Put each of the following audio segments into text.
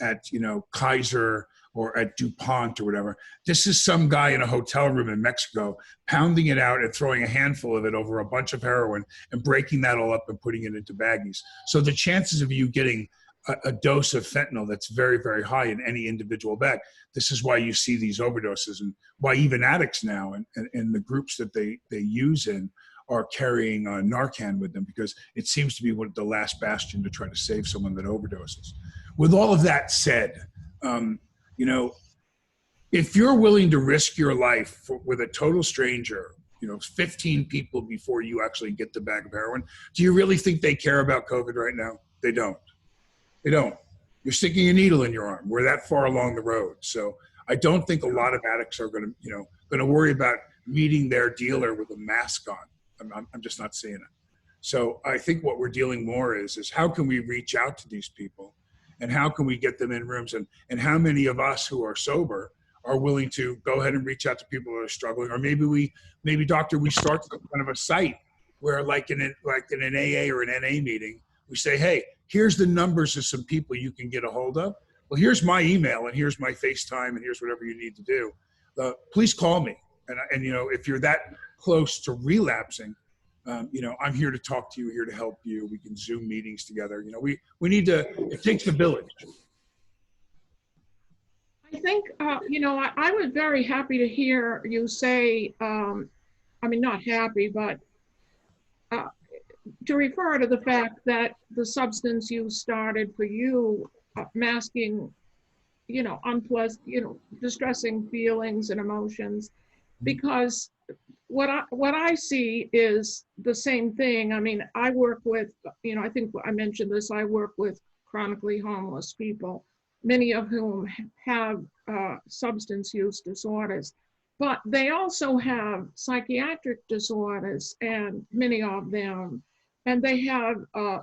at, you know, Kaiser or at DuPont or whatever. This is some guy in a hotel room in Mexico pounding it out and throwing a handful of it over a bunch of heroin and breaking that all up and putting it into baggies. So the chances of you getting a dose of fentanyl that's very, very high in any individual bag. This is why you see these overdoses, and why even addicts now and the groups that they use in are carrying Narcan with them, because it seems to be one of the last bastion to try to save someone that overdoses. With all of that said, you know, if you're willing to risk your life with a total stranger, you know, 15 people before you actually get the bag of heroin, do you really think they care about COVID right now? They don't. They don't. You're sticking a needle in your arm. We're that far along the road. So I don't think a lot of addicts are going to, you know, going to worry about meeting their dealer with a mask on. I'm just not seeing it. So I think what we're dealing more is how can we reach out to these people, and how can we get them in rooms, and how many of us who are sober are willing to go ahead and reach out to people that are struggling, or maybe doctor, we start some kind of a site where like in an AA or an NA meeting, we say, hey, here's the numbers of some people you can get a hold of. Well, here's my email, and here's my FaceTime, and here's whatever you need to do. Please call me. And you know, if you're that close to relapsing, you know, I'm here to talk to you, here to help you. We can Zoom meetings together. You know, we need to, it takes a village. I think, you know, I was very happy to hear you say, I mean, not happy, but to refer to the fact that the substance use started for you, masking, you know, unpleasant, you know, distressing feelings and emotions, because what I see is the same thing. I mean, I work with, you know, I think I mentioned this, I work with chronically homeless people, many of whom have substance use disorders, but they also have psychiatric disorders, and many of them, and they have a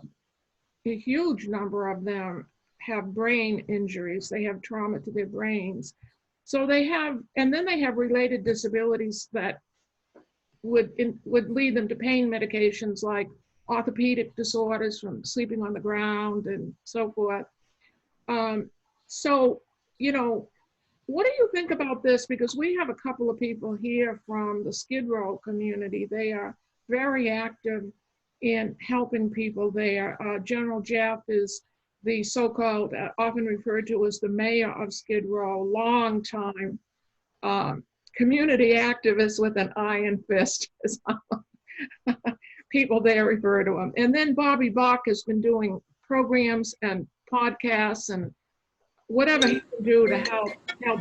huge number of them have brain injuries. They have trauma to their brains. So they have, and then they have related disabilities that would lead them to pain medications like orthopedic disorders from sleeping on the ground and so forth. So, you know, what do you think about this? Because we have a couple of people here from the Skid Row community. They are very active in helping people there. General Jeff is the so-called, often referred to as the mayor of Skid Row, long time community activist with an iron fist, as people there refer to him. And then Bobby Bach has been doing programs and podcasts and whatever he can do to help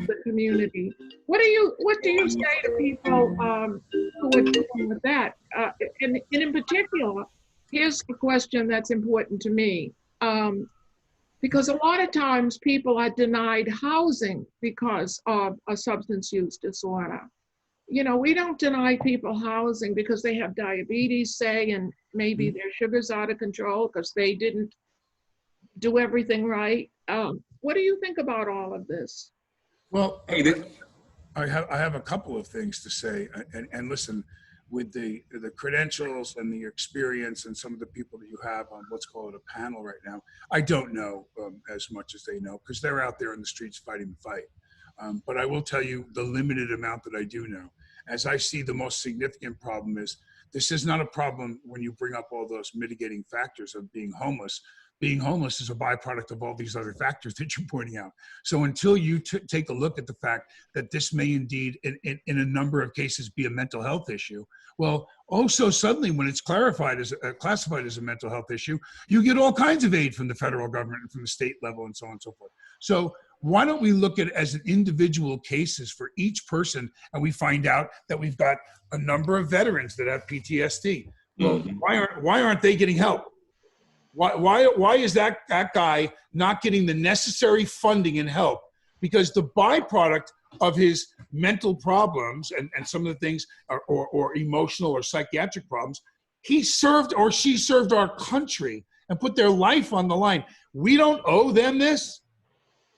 the community. What do you say to people who are dealing with that? And in particular, here's a question that's important to me. Because a lot of times people are denied housing because of a substance use disorder. You know, we don't deny people housing because they have diabetes, say, and maybe their sugar's out of control because they didn't do everything right. What do you think about all of this? Well, I have a couple of things to say, and listen, with the credentials and the experience and some of the people that you have on what's called a panel right now, I don't know as much as they know, because they're out there in the streets fighting the fight. But I will tell you the limited amount that I do know. As I see, the most significant problem is, this is not a problem when you bring up all those mitigating factors of being homeless. Being homeless is a byproduct of all these other factors that you're pointing out. So until you take a look at the fact that this may indeed, in a number of cases, be a mental health issue, well, also suddenly when it's classified as a mental health issue, you get all kinds of aid from the federal government and from the state level and so on and so forth. So why don't we look at it as an individual cases for each person, and we find out that we've got a number of veterans that have PTSD. Well, why aren't they getting help? Why is that guy not getting the necessary funding and help? Because the byproduct of his mental problems and some of the things or emotional or psychiatric problems, he served or she served our country and put their life on the line. We don't owe them this.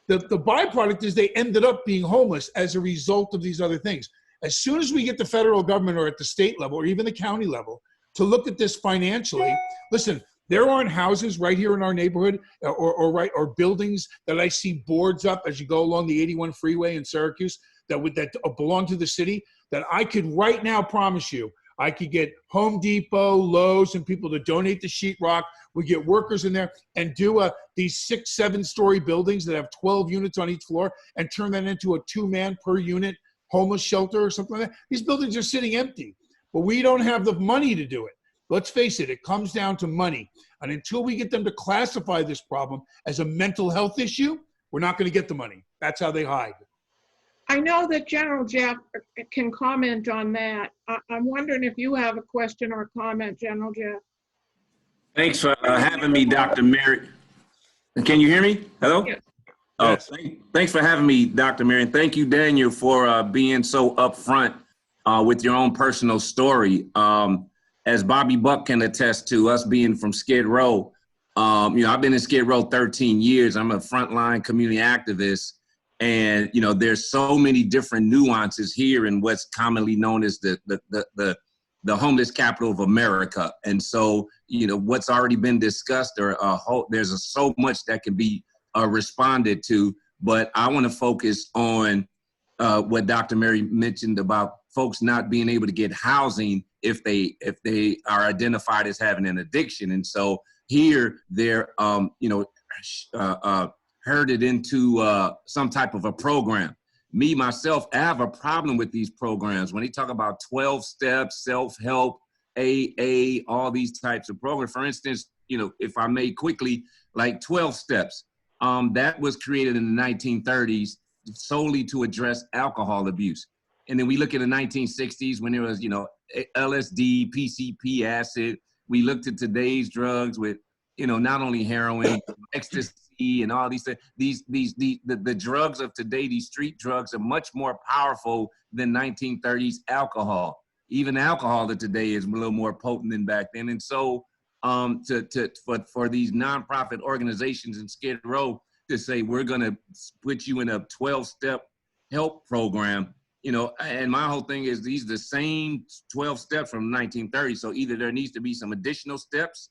The byproduct is they ended up being homeless as a result of these other things. As soon as we get the federal government or at the state level or even the county level to look at this financially, listen, There aren't houses right here in our neighborhood or buildings that I see boards up as you go along the 81 freeway in Syracuse that belong to the city that I could right now promise you I could get Home Depot, Lowe's, and people to donate the sheetrock. We get workers in there and do these 6, 7-story buildings that have 12 units on each floor and turn that into a 2-man per unit homeless shelter or something like that. These buildings are sitting empty, but we don't have the money to do it. Let's face it, it comes down to money. And until we get them to classify this problem as a mental health issue, we're not going to get the money. That's how they hide. I know that General Jeff can comment on that. I'm wondering if you have a question or a comment, General Jeff. Thanks for having me, Dr. Mary. Can you hear me? Hello? Yes. Oh, Yes. thanks for having me, Dr. Mary. And thank you, Daniel, for being so upfront with your own personal story. As Bobby Buck can attest to, us being from Skid Row, I've been in Skid Row 13 years. I'm a frontline community activist. And, there's so many different nuances here in what's commonly known as the homeless capital of America. And so, what's already been discussed, there's so much that can be responded to. But I want to focus on what Dr. Mary mentioned about folks not being able to get housing if they are identified as having an addiction. And so here they're, herded into some type of a program. Me, myself, I have a problem with these programs. When they talk about 12 steps, self-help, AA, all these types of programs. For instance, if I may quickly, like 12 steps, that was created in the 1930s solely to address alcohol abuse. And then we look at the 1960s when there was, LSD, PCP, acid. We looked at today's drugs with, not only heroin, ecstasy, and all these things. The drugs of today, these street drugs, are much more powerful than 1930s alcohol. Even alcohol of today is a little more potent than back then. And so, for these nonprofit organizations in Skid Row to say we're going to put you in a 12-step help program, and my whole thing is these are the same 12 steps from 1930. So either there needs to be some additional steps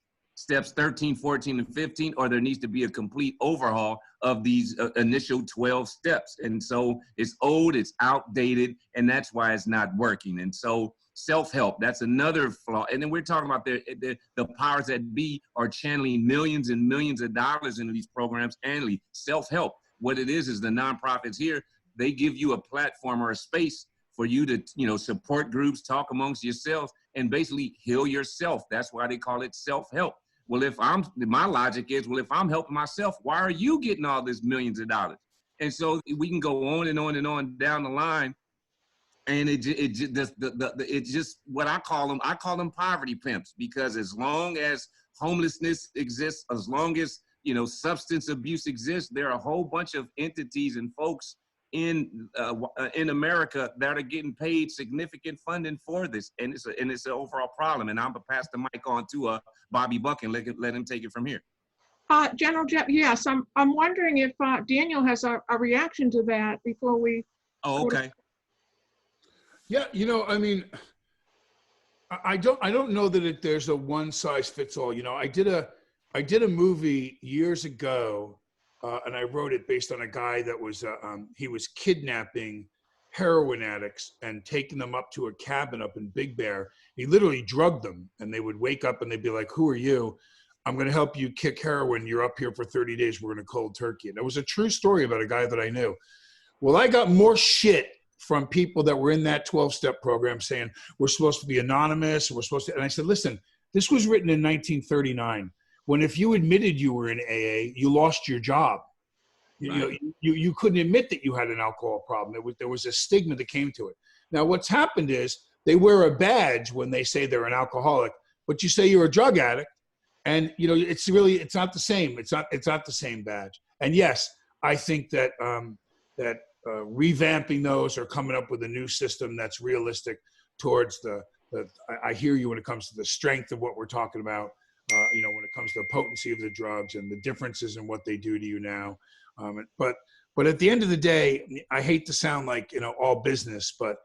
13, 14, and 15, or there needs to be a complete overhaul of these initial 12 steps. And so it's old, it's outdated, and that's why it's not working. And so self-help, that's another flaw. And then we're talking about the powers that be are channeling millions and millions of dollars into these programs annually. Self-help, what it is the nonprofits here, they give you a platform or a space for you to, support groups, talk amongst yourselves, and basically heal yourself. That's why they call it self-help. Well, my logic is, if I'm helping myself, why are you getting all this millions of dollars? And so we can go on and on and on down the line. And it just what I call them poverty pimps, because as long as homelessness exists, as long as, substance abuse exists, there are a whole bunch of entities and folks in America that are getting paid significant funding for this, and it's an overall problem. And I'm gonna pass the mic on to Bobby Buck and let him take it from here. General Jeff, yes, I'm wondering if Daniel has a reaction to that before we. Oh, okay. Yeah, I don't know that there's a one size fits all. I did a movie years ago. And I wrote it based on a guy that was, he was kidnapping heroin addicts and taking them up to a cabin up in Big Bear. He literally drugged them, and they would wake up and they'd be like, "Who are you? I'm going to help you kick heroin. You're up here for 30 days. We're going to cold turkey." And it was a true story about a guy that I knew. Well, I got more shit from people that were in that 12-step program saying, we're supposed to be anonymous. And I said, listen, this was written in 1939. When if you admitted you were in AA, you lost your job. Right. You couldn't admit that you had an alcohol problem. There was a stigma that came to it. Now, what's happened is they wear a badge when they say they're an alcoholic, but you say you're a drug addict, and it's not the same. It's not the same badge. And yes, I think that revamping those or coming up with a new system that's realistic towards I hear you when it comes to the strength of what we're talking about. When it comes to the potency of the drugs and the differences in what they do to you now. But at the end of the day, I hate to sound like, all business, but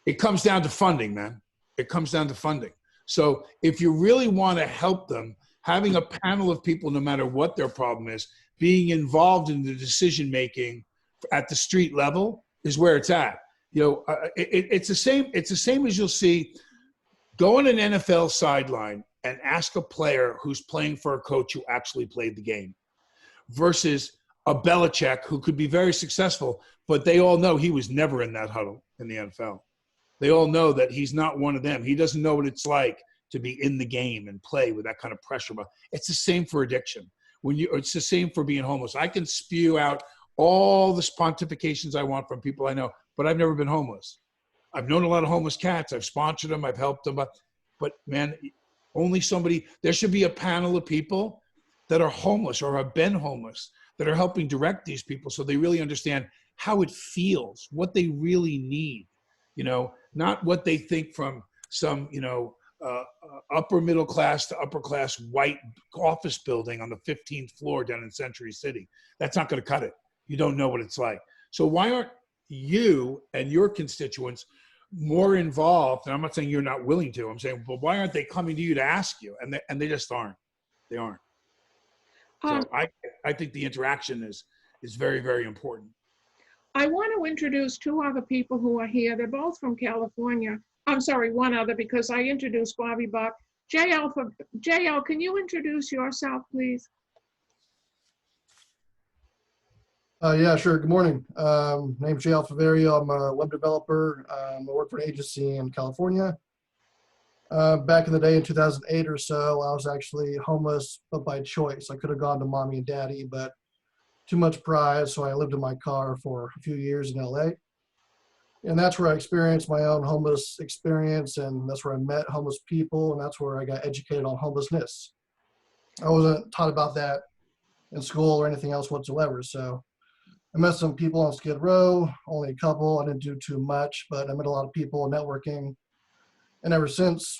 it comes down to funding, man. It comes down to funding. So if you really want to help them having a panel of people, no matter what their problem is, being involved in the decision making at the street level is where it's at. You know, it's the same. It's the same as you'll see. Go on an NFL sideline and ask a player who's playing for a coach who actually played the game, versus a Belichick who could be very successful, but they all know he was never in that huddle in the NFL. They all know that he's not one of them. He doesn't know what it's like to be in the game and play with that kind of pressure. But it's the same for addiction. It's the same for being homeless. I can spew out all the pontifications I want from people I know, but I've never been homeless. I've known a lot of homeless cats. I've sponsored them. I've helped them. But man, only somebody, there should be a panel of people that are homeless or have been homeless that are helping direct these people so they really understand how it feels, what they really need, you know, not what they think from some, you know, upper middle class to upper class white office building on the 15th floor down in Century City. That's not going to cut it. You don't know what it's like. So why aren't you and your constituents more involved? And I'm not saying you're not willing to. I'm saying, but why aren't they coming to you to ask you? And they just aren't. They aren't. So I think the interaction is very, very important. I want to introduce two other people who are here. They're both from California. I'm sorry, one other, because I introduced Bobby Buck. JL, can you introduce yourself, please? Yeah, sure. Good morning. Name's Jay Alfaverio. I'm a web developer. I work for an agency in California. Back in the day in 2008 or so, I was actually homeless, but by choice. I could have gone to mommy and daddy, but too much pride, so I lived in my car for a few years in LA. And that's where I experienced my own homeless experience, and that's where I met homeless people, and that's where I got educated on homelessness. I wasn't taught about that in school or anything else whatsoever, so I met some people on Skid Row, only a couple. I didn't do too much, but I met a lot of people networking. And ever since,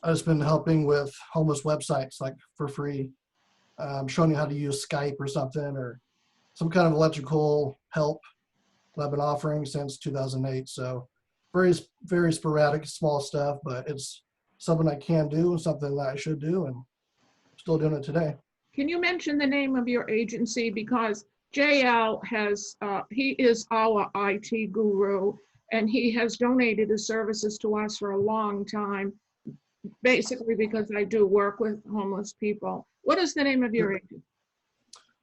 I've just been helping with homeless websites, like for free, showing you how to use Skype or something, or some kind of electrical help that I've been offering since 2008. So very, very sporadic, small stuff, but it's something I can do, something that I should do, and I'm still doing it today. Can you mention the name of your agency? Because JL has, he is our IT guru, and he has donated his services to us for a long time, basically because I do work with homeless people. What is the name of your agency?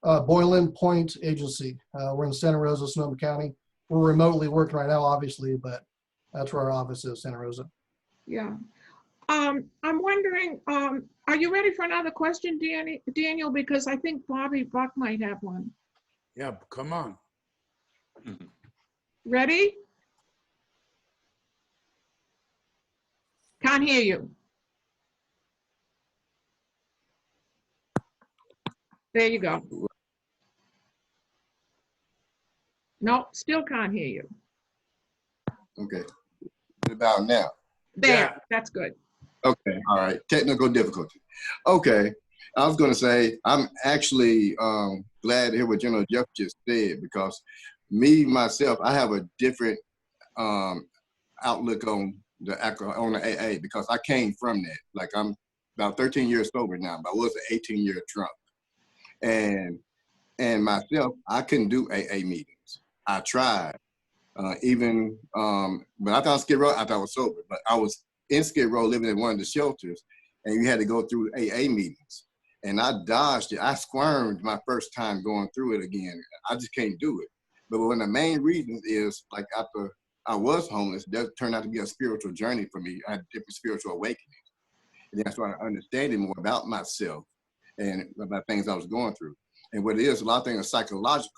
Boylan Point Agency. We're in Santa Rosa, Sonoma County. We're remotely working right now, obviously, but that's where our office is, Santa Rosa. Yeah. I'm wondering, are you ready for another question, Daniel? Because I think Bobby Buck might have one. Yeah, come on. Ready? Can't hear you. There you go. No, still can't hear you. Okay. What about now? There, Yeah. That's good. Okay, all right. Technical difficulty. Okay, I was going to say, I'm actually glad to hear what General Jeff just said, because me, myself, I have a different outlook on the AA, because I came from that. Like, I'm about 13 years sober now, but I was an 18-year drunk. And myself, I couldn't do AA meetings. I tried. Even when I found Skid Row, I thought I was sober, but I was in Skid Row living in one of the shelters, and you had to go through AA meetings. And I dodged it. I squirmed my first time going through it again. I just can't do it. But one of the main reasons is, like, after I was homeless, that turned out to be a spiritual journey for me. I had different spiritual awakenings. And that's why I understanding more about myself and about things I was going through. And what it is, a lot of things are psychological.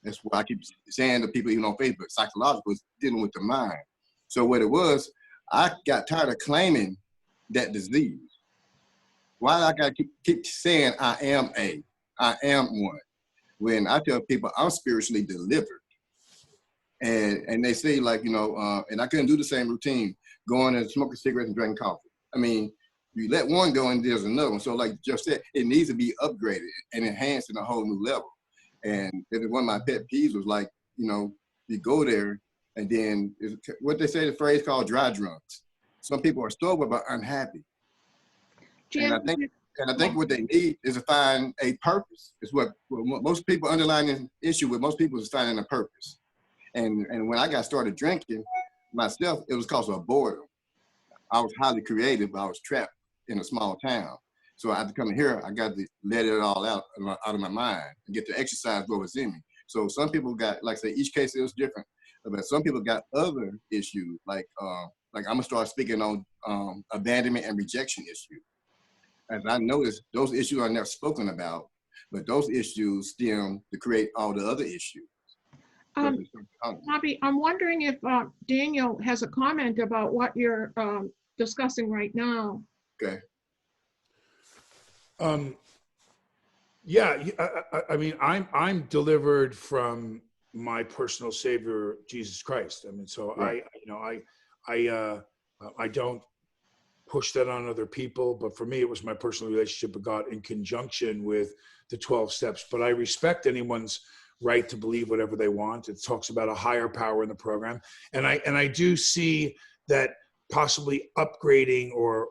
That's why I keep saying to people, even on Facebook, psychological is dealing with the mind. So what it was, I got tired of claiming that disease. Why do I got to keep saying I am one? When I tell people I'm spiritually delivered. And they say, like, you know, and I couldn't do the same routine, going and smoking cigarettes and drinking coffee. I mean, you let one go and there's another one. So like Jeff said, it needs to be upgraded and enhanced in a whole new level. And one of my pet peeves was, like, you know, you go there and then what they say, the phrase called dry drunks. Some people are sober but unhappy. Jim, and I think And I think what they need is to find a purpose. It's what most people underlying issue with most people is finding a purpose. And when I got started drinking myself, it was because of boredom. I was highly creative, but I was trapped in a small town. So I had to come here. I got to let it all out of my mind and get to exercise what was in me. So some people got, like I say, each case is different. But some people got other issues, like I'm gonna start speaking on abandonment and rejection issues. As I noticed, those issues are never spoken about, but those issues stem to create all the other issues. Bobby, I'm wondering if Daniel has a comment about what you're discussing right now. Okay. Yeah, I mean, I'm delivered from my personal Savior, Jesus Christ. I mean, so right. I don't push that on other people, but for me, it was my personal relationship with God in conjunction with the 12 steps. But I respect anyone's right to believe whatever they want. It talks about a higher power in the program, and I do see that possibly upgrading or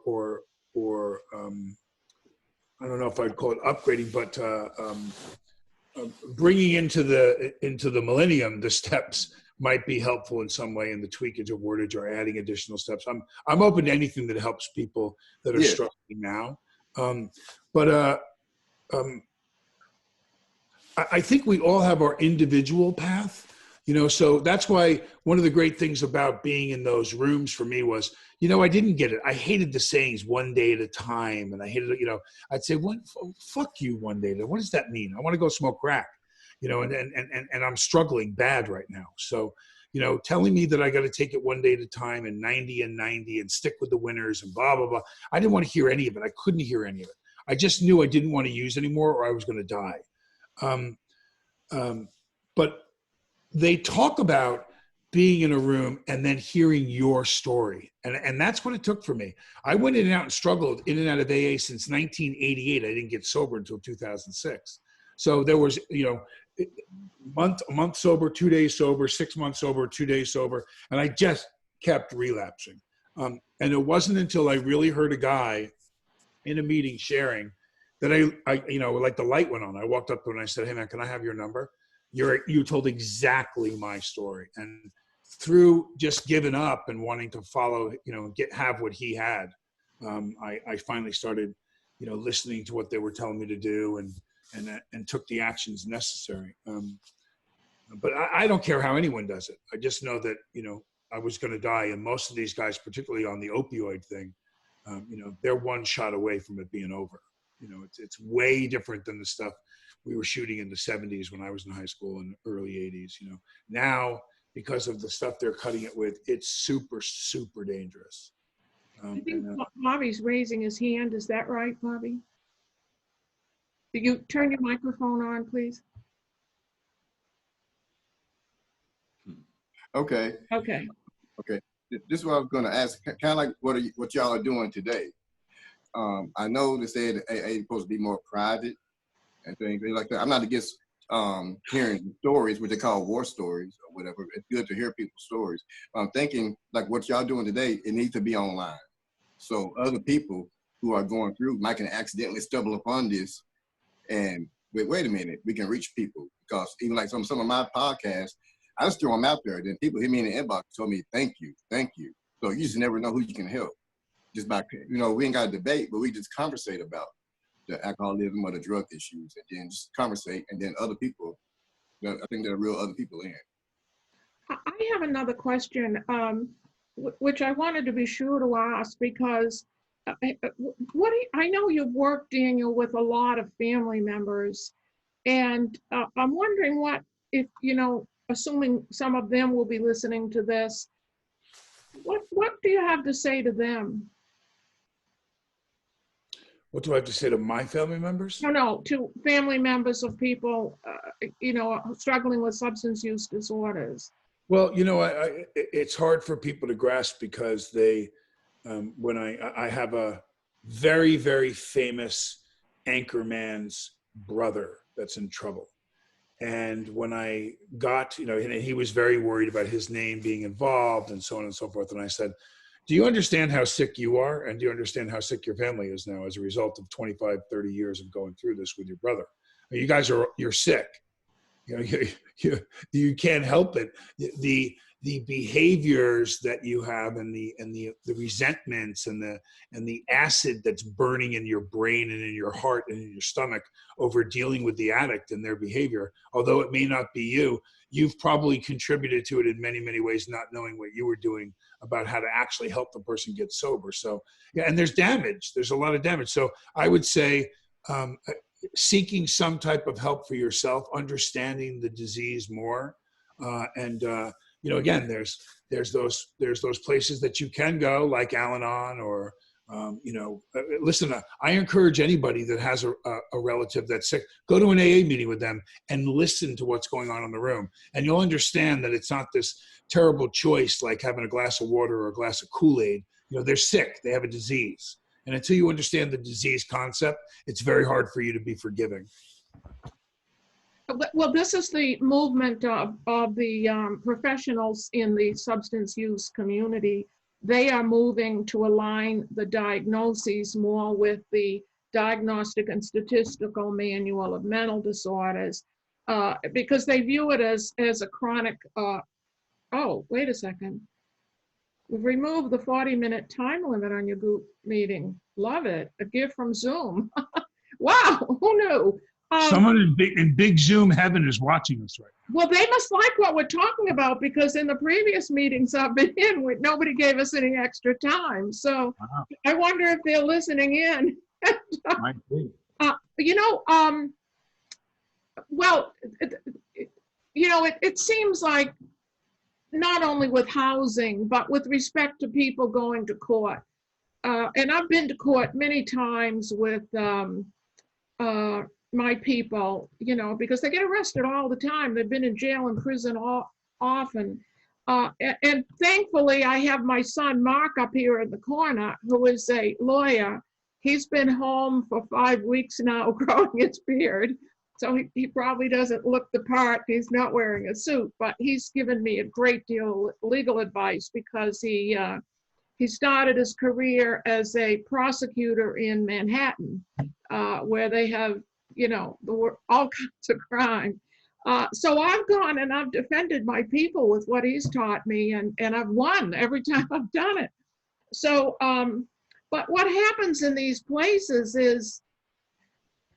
I don't know if I'd call it upgrading, but bringing into the millennium the steps might be helpful in some way in the tweakage of wordage or adding additional steps. I'm open to anything that helps people that are struggling now. I think we all have our individual path, so that's why one of the great things about being in those rooms for me was, I didn't get it. I hated the sayings one day at a time. And I hated, I'd say, fuck you one day. What does that mean? I want to go smoke crack, and I'm struggling bad right now. So, telling me that I got to take it one day at a time and 90 and 90 and stick with the winners and blah, blah, blah. I didn't want to hear any of it. I couldn't hear any of it. I just knew I didn't want to use anymore or I was going to die. But they talk about being in a room and then hearing your story. And that's what it took for me. I went in and out and struggled in and out of AA since 1988. I didn't get sober until 2006. So there was, a month sober, 2 days sober, 6 months sober, 2 days sober. And I just kept relapsing. And it wasn't until I really heard a guy in a meeting sharing that I like the light went on. I walked up to him and I said, "Hey man, can I have your number? You told exactly my story." And through just giving up and wanting to follow, have what he had, I finally started, listening to what they were telling me to do and took the actions necessary. But I don't care how anyone does it. I just know that, I was going to die. And most of these guys, particularly on the opioid thing, they're one shot away from it being over. It's way different than the stuff we were shooting in the 70s when I was in high school and early 80s. Now, because of the stuff they're cutting it with, it's super, super dangerous. I think Bobby's raising his hand. Is that right, Bobby? Could you turn your microphone on, please? Okay. Okay. This is what I was going to ask. Kind of like what y'all are doing today. I know they said AA is supposed to be more private and things like that. I'm not against hearing stories, what they call war stories or whatever. It's good to hear people's stories. But I'm thinking like what y'all doing today, it needs to be online. So other people who are going through might can accidentally stumble upon this and wait a minute, we can reach people. Because even like some of my podcasts, I just throw them out there. Then people hit me in the inbox, told me, thank you. So you just never know who you can help. Just by, we ain't got a debate, but we just conversate about the alcoholism or the drug issues and then just conversate. And then other people, I think there are real other people in. I have another question, which I wanted to be sure to ask because I know you've worked, Daniel, with a lot of family members. And I'm wondering if, assuming some of them will be listening to this, what do you have to say to them? What do I have to say to my family members? No, to family members of people, struggling with substance use disorders. Well, it's hard for people to grasp because they, when I have a very, very famous anchorman's brother that's in trouble. And when I got, and he was very worried about his name being involved and so on and so forth. And I said, Do you understand how sick you are? And do you understand how sick your family is now as a result of 25, 30 years of going through this with your brother? You guys you're sick. You know, you can't help it. The behaviors that you have and the resentments and the acid that's burning in your brain and in your heart and in your stomach over dealing with the addict and their behavior, although it may not be you, you've probably contributed to it in many, many ways, not knowing what you were doing about how to actually help the person get sober. So, yeah, and there's damage. There's a lot of damage. So I would say seeking some type of help for yourself, understanding the disease more, and you know, again, there's those places that you can go, like Al-Anon, or you know, listen. I encourage anybody that has a relative that's sick, go to an AA meeting with them and listen to what's going on in the room, and you'll understand that it's not this terrible choice like having a glass of water or a glass of Kool-Aid. You know, they're sick, they have a disease, and until you understand the disease concept, it's very hard for you to be forgiving. Well, this is the movement of the professionals in the substance use community. They are moving to align the diagnoses more with the Diagnostic and Statistical Manual of Mental Disorders, because they view it as a chronic, oh, wait a second. We've removed the 40-minute time limit on your group meeting. Love it. A gift from Zoom. Wow, who knew? Someone in big Zoom heaven is watching us right now. Well, they must like what we're talking about, because in the previous meetings I've been in, nobody gave us any extra time. So wow. I wonder if they're listening in. Might be. You know, well, you know, it seems like not only with housing, but with respect to people going to court. And I've been to court many times with my people, you know, because they get arrested all the time. They've been in jail and prison often. And thankfully, I have my son, Mark, up here in the corner, who is a lawyer. He's been home for 5 weeks now, growing his beard. So he probably doesn't look the part. He's not wearing a suit, but he's given me a great deal of legal advice, because he started his career as a prosecutor in Manhattan, where they have, you know, all kinds of crime. So I've gone and I've defended my people with what he's taught me, and I've won every time I've done it. So, but what happens in these places is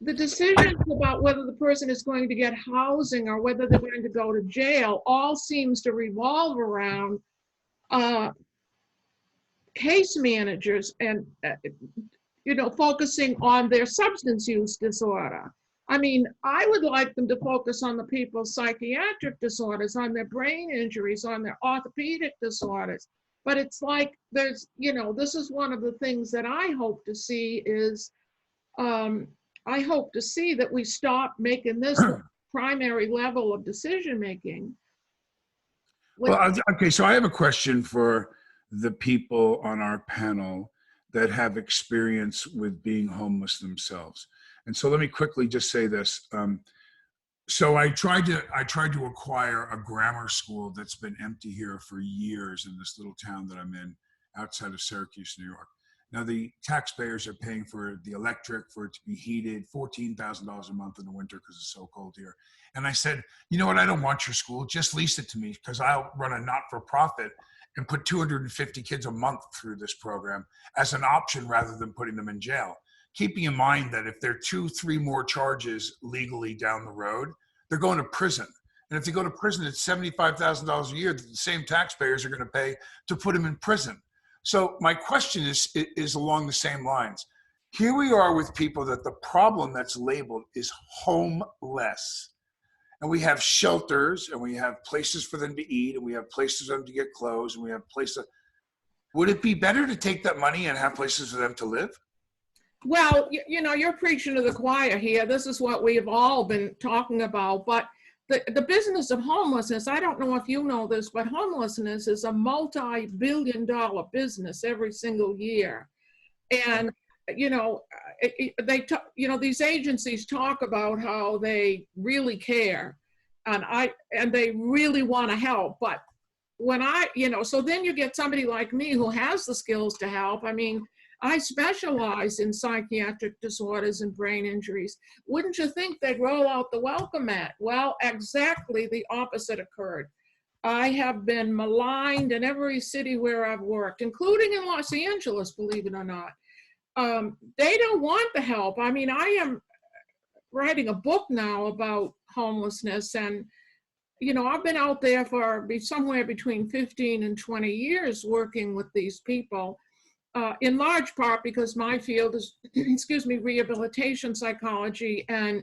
the decisions about whether the person is going to get housing or whether they're going to go to jail all seems to revolve around case managers and you know, focusing on their substance use disorder. I mean, I would like them to focus on the people's psychiatric disorders, on their brain injuries, on their orthopedic disorders. But it's like there's, you know, this is one of the things that I hope to see is, I hope to see that we stop making this primary level of decision making. Well, okay, so I have a question for the people on our panel that have experience with being homeless themselves. And so let me quickly just say this. So I tried to acquire a grammar school that's been empty here for years in this little town that I'm in outside of Syracuse, New York. Now the taxpayers are paying for the electric, for it to be heated, $14,000 a month in the winter because it's so cold here. And I said, you know what, I don't want your school, just lease it to me, because I'll run a not-for-profit and put 250 kids a month through this program as an option rather than putting them in jail. Keeping in mind that if there are 2-3 more charges legally down the road, they're going to prison. And if they go to prison, it's $75,000 a year that the same taxpayers are going to pay to put them in prison. So my question is along the same lines. Here we are with people that the problem that's labeled is homeless. And we have shelters, and we have places for them to eat, and we have places for them to get clothes, and we have places. Would it be better to take that money and have places for them to live? Well, you know, you're preaching to the choir here. This is what we've all been talking about. But the business of homelessness, I don't know if you know this, but homelessness is a multi-billion-dollar business every single year. And, you know, these agencies talk about how they really care and they really want to help, but when so then you get somebody like me who has the skills to help. I mean, I specialize in psychiatric disorders and brain injuries. Wouldn't you think they'd roll out the welcome mat? Well, exactly the opposite occurred. I have been maligned in every city where I've worked, including in Los Angeles, believe it or not. They don't want the help. I mean, I am writing a book now about homelessness, and I've been out there for somewhere between 15 and 20 years working with these people, in large part because my field is, rehabilitation psychology, and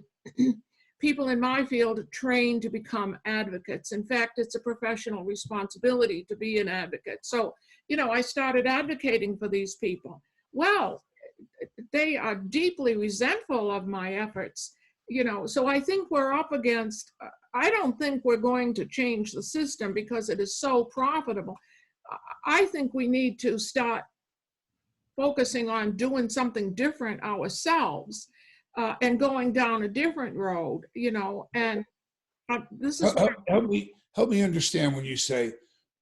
people in my field are trained to become advocates. In fact, it's a professional responsibility to be an advocate. So, I started advocating for these people. Well, they are deeply resentful of my efforts, so I think we're up against, I don't think we're going to change the system because it is so profitable. I think we need to start focusing on doing something different ourselves, and going down a different road, and this is help me understand when you say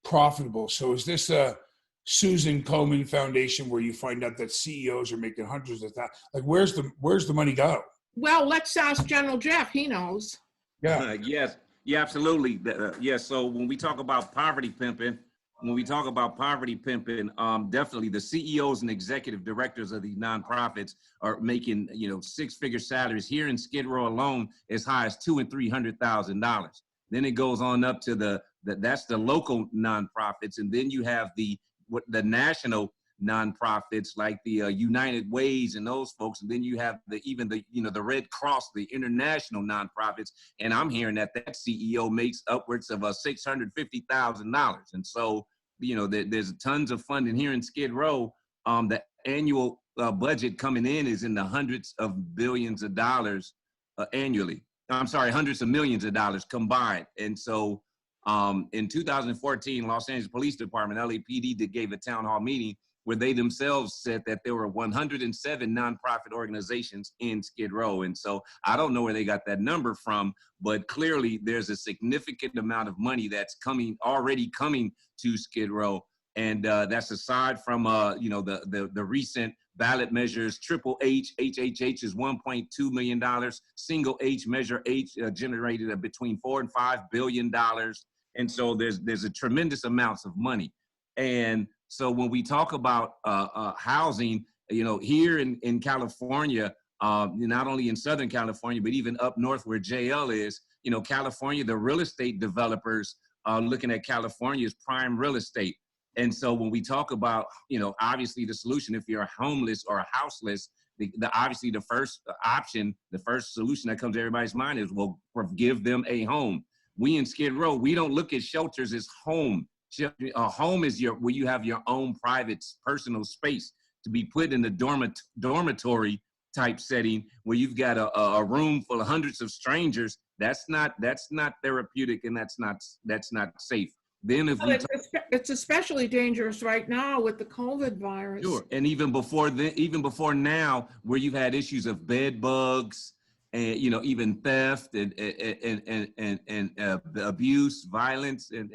profitable. So is this a Susan Komen Foundation where you find out that CEOs are making hundreds of thousands? Like, where's the money go? Well, let's ask General Jeff. He knows. Yeah. Yes. Yeah, absolutely. Yes. So when we talk about poverty pimping, definitely the CEOs and executive directors of these nonprofits are making, six-figure salaries here in Skid Row alone, as high as $200,000 and $300,000. Then it goes on up to that's the local nonprofits, and then you have the national nonprofits like the United Ways and those folks, and then you have the Red Cross, the international nonprofits, and I'm hearing that CEO makes upwards of $650,000, and so there's tons of funding here in Skid Row. The annual budget coming in is in the hundreds of billions of dollars annually. I'm sorry, hundreds of millions of dollars combined, and so in 2014, Los Angeles Police Department, LAPD, gave a town hall meeting where they themselves said that there were 107 nonprofit organizations in Skid Row. And so I don't know where they got that number from, but clearly there's a significant amount of money that's already coming to Skid Row. And that's aside from, the recent ballot measures. Triple H, HHH is $1.2 million. Single H, Measure H, generated between $4 and $5 billion. And so there's a tremendous amounts of money. And so when we talk about housing, here in California, not only in Southern California, but even up north where JL is, California, the real estate developers are looking at California as prime real estate. And so when we talk about, obviously the solution, if you're homeless or houseless, obviously the first option, the first solution that comes to everybody's mind is, well, give them a home. We in Skid Row, we don't look at shelters as home. A home is where you have your own private personal space to be put in the dormitory type setting where you've got a room full of hundreds of strangers. That's not therapeutic, and that's not safe. Then it's especially dangerous right now with the COVID virus. Sure, and even before now, where you've had issues of bed bugs, and even theft and abuse, violence, and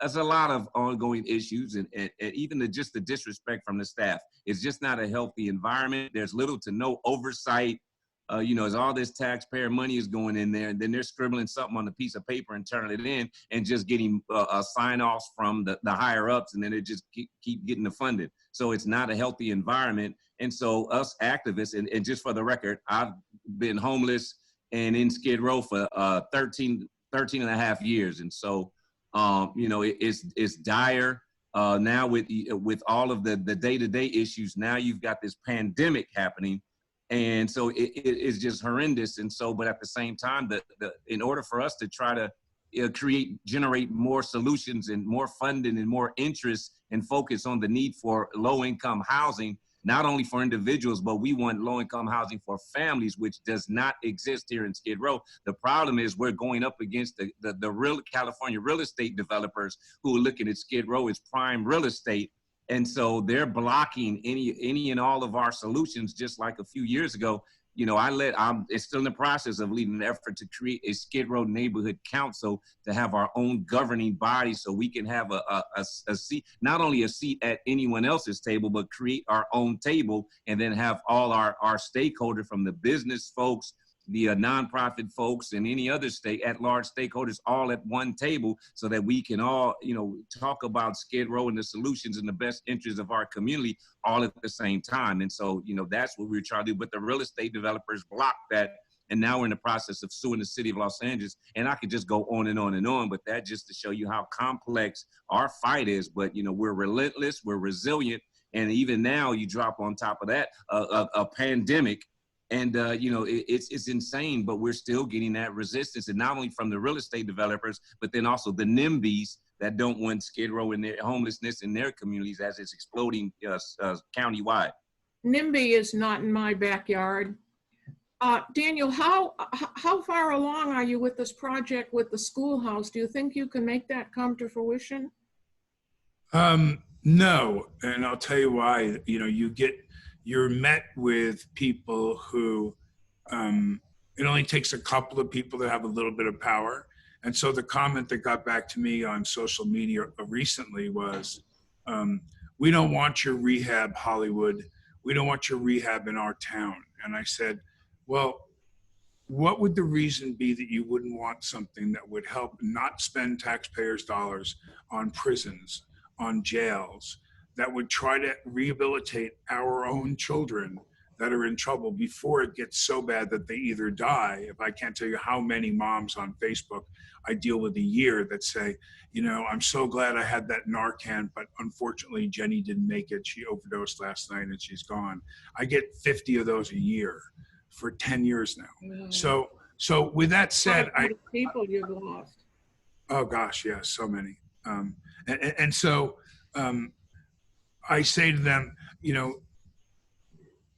that's a lot of ongoing issues, and even just the disrespect from the staff. It's just not a healthy environment. There's little to no oversight. As all this taxpayer money is going in there, and then they're scribbling something on a piece of paper and turning it in, and just getting sign-offs from the higher ups, and then it just keep getting the funding. So it's not a healthy environment. And so us activists, and just for the record, I've been homeless and in Skid Row for 13 and a half years. And so, it's dire now with all of the day-to-day issues. Now you've got this pandemic happening. And so it is just horrendous. And so, but at the same time, in order for us to try to generate more solutions and more funding and more interest and focus on the need for low-income housing, not only for individuals, but we want low-income housing for families, which does not exist here in Skid Row. The problem is we're going up against the real California real estate developers who are looking at Skid Row as prime real estate. And so they're blocking any and all of our solutions, just like a few years ago. you know, it's still in the process of leading an effort to create a Skid Row neighborhood council to have our own governing body so we can have a seat, not only a seat at anyone else's table, but create our own table and then have all our stakeholders from the business folks, the nonprofit folks, and any other at-large stakeholders all at one table so that we can all, you know, talk about Skid Row and the solutions in the best interest of our community all at the same time. And so, you know, that's what we're trying to do. But the real estate developers blocked that. And now we're in the process of suing the city of Los Angeles. And I could just go on and on and on, but that just to show you how complex our fight is. But, you know, we're relentless, we're resilient. And even now you drop on top of that a pandemic. And, you know, it's insane, but we're still getting that resistance. And not only from the real estate developers, but then also the NIMBYs that don't want Skid Row and their homelessness in their communities as it's exploding countywide. NIMBY is not in my backyard. Daniel, how far along are you with this project with the schoolhouse? Do you think you can make that come to fruition? No, and I'll tell you why. You know, you're met with people who, it only takes a couple of people that have a little bit of power. And so the comment that got back to me on social media recently was, we don't want your rehab, Hollywood. We don't want your rehab in our town. And I said, well, what would the reason be that you wouldn't want something that would help not spend taxpayers' dollars on prisons, on jails, that would try to rehabilitate our own children that are in trouble before it gets so bad that they either die? If I can't tell you how many moms on Facebook I deal with a year that say, you know, I'm so glad I had that Narcan, but unfortunately Jenny didn't make it. She overdosed last night and she's gone. I get 50 of those a year for 10 years now. So with that said, people you've lost. Oh gosh, yes, so many. So I say to them, you know,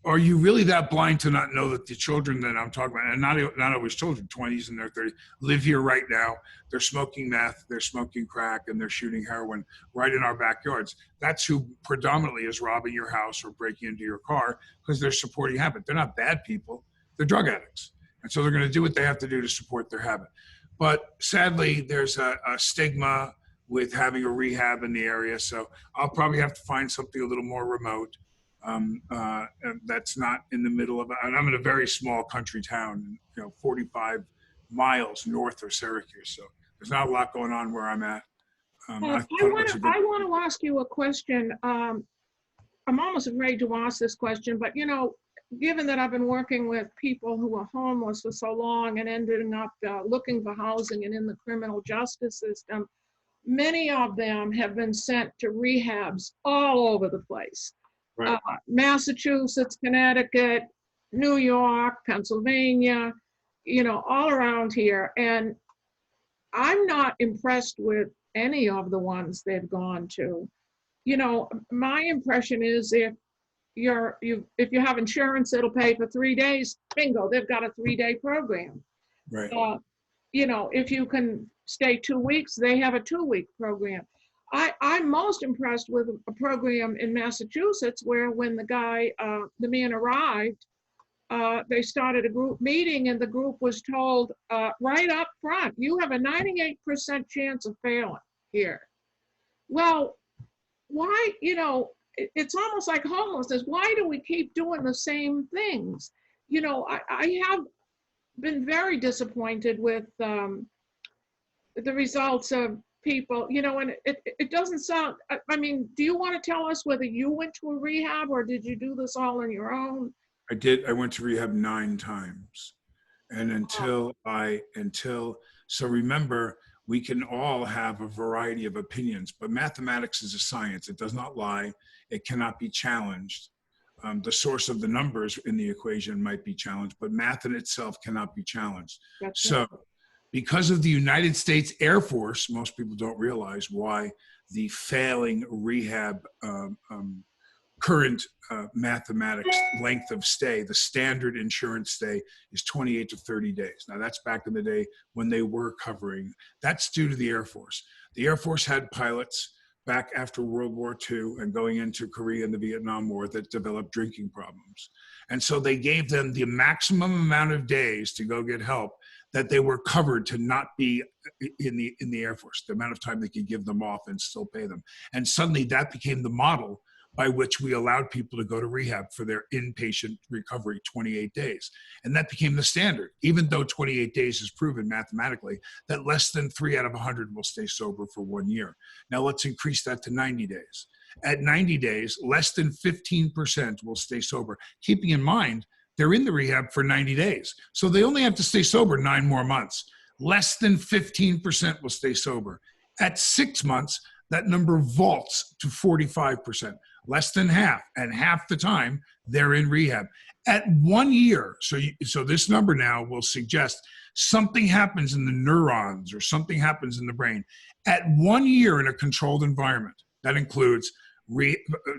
are you really that blind to not know that the children that I'm talking about, and not always children, 20s and their 30s, live here right now? They're smoking meth, they're smoking crack, and they're shooting heroin right in our backyards. That's who predominantly is robbing your house or breaking into your car, because they're supporting habit. They're not bad people, they're drug addicts. And so they're gonna do what they have to do to support their habit. But sadly, there's a stigma with having a rehab in the area. So I'll probably have to find something a little more remote. That's not in the middle of, and I'm in a very small country town, you know, 45 miles north of Syracuse. So there's not a lot going on where I'm at. I want to ask you a question. I'm almost afraid to ask this question, but you know, given that I've been working with people who are homeless for so long and ending up looking for housing and in the criminal justice system, many of them have been sent to rehabs all over the place. Right. Massachusetts, Connecticut, New York, Pennsylvania, you know, all around here. And I'm not impressed with any of the ones they've gone to. You know, my impression is if you have insurance, it'll pay for 3 days. Bingo, they've got a 3-day program. Right. You know, if you can stay 2 weeks, they have a 2-week program. I'm most impressed with a program in Massachusetts where when the man arrived, they started a group meeting and the group was told right up front, you have a 98% chance of failing here. Well, why, you know, it's almost like homelessness. Why do we keep doing the same things? You know, I have been very disappointed with the results of people, you know, and it doesn't sound, I mean, do you want to tell us whether you went to a rehab or did you do this all on your own? I did. I went to rehab 9 times. And so remember, we can all have a variety of opinions, but mathematics is a science. It does not lie. It cannot be challenged. The source of the numbers in the equation might be challenged, but math in itself cannot be challenged. So because of the United States Air Force, most people don't realize why the failing rehab current mathematics length of stay, the standard insurance stay is 28 to 30 days. Now that's back in the day when they were covering. That's due to the Air Force. The Air Force had pilots back after World War II and going into Korea and the Vietnam War that developed drinking problems. And so they gave them the maximum amount of days to go get help that they were covered to not be in the Air Force, the amount of time they could give them off and still pay them. And suddenly that became the model by which we allowed people to go to rehab for their inpatient recovery, 28 days. And that became the standard, even though 28 days is proven mathematically that less than 3 out of 100 will stay sober for 1 year. Now let's increase that to 90 days. At 90 days, less than 15% will stay sober, keeping in mind they're in the rehab for 90 days. So they only have to stay sober 9 more months. Less than 15% will stay sober. At 6 months, that number vaults to 45%, less than half, and half the time they're in rehab. At 1 year, so this number now will suggest something happens in the neurons or something happens in the brain. At 1 year in a controlled environment, that includes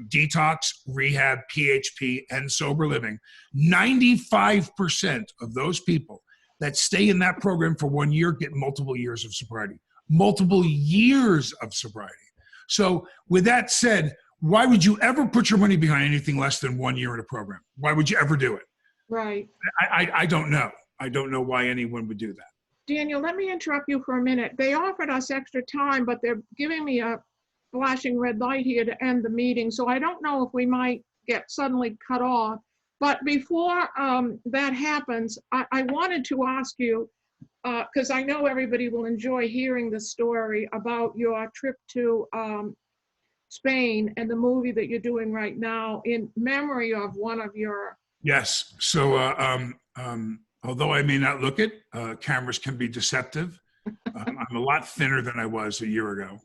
detox, rehab, PHP, and sober living, 95% of those people that stay in that program for 1 year get multiple years of sobriety. Multiple years of sobriety. So with that said, why would you ever put your money behind anything less than 1 year in a program? Why would you ever do it? Right. I don't know. I don't know why anyone would do that. Daniel, let me interrupt you for a minute. They offered us extra time, but they're giving me a flashing red light here to end the meeting. So I don't know if we might get suddenly cut off. But before that happens, I wanted to ask you, because I know everybody will enjoy hearing the story about your trip to Spain and the movie that you're doing right now in memory of one of your... Yes. So although I may not look it, cameras can be deceptive. I'm a lot thinner than I was a year ago.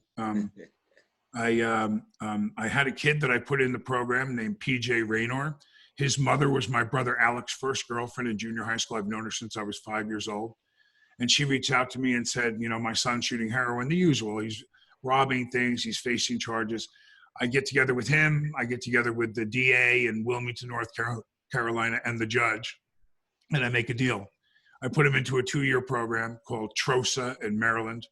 I had a kid that I put in the program named PJ Raynor. His mother was my brother Alex's first girlfriend in junior high school. I've known her since I was 5 years old. And she reached out to me and said, you know, my son's shooting heroin, the usual. He's robbing things. He's facing charges. I get together with him. I get together with the DA in Wilmington, North Carolina, and the judge, and I make a deal. I put him into a 2-year program called TROSA in Maryland.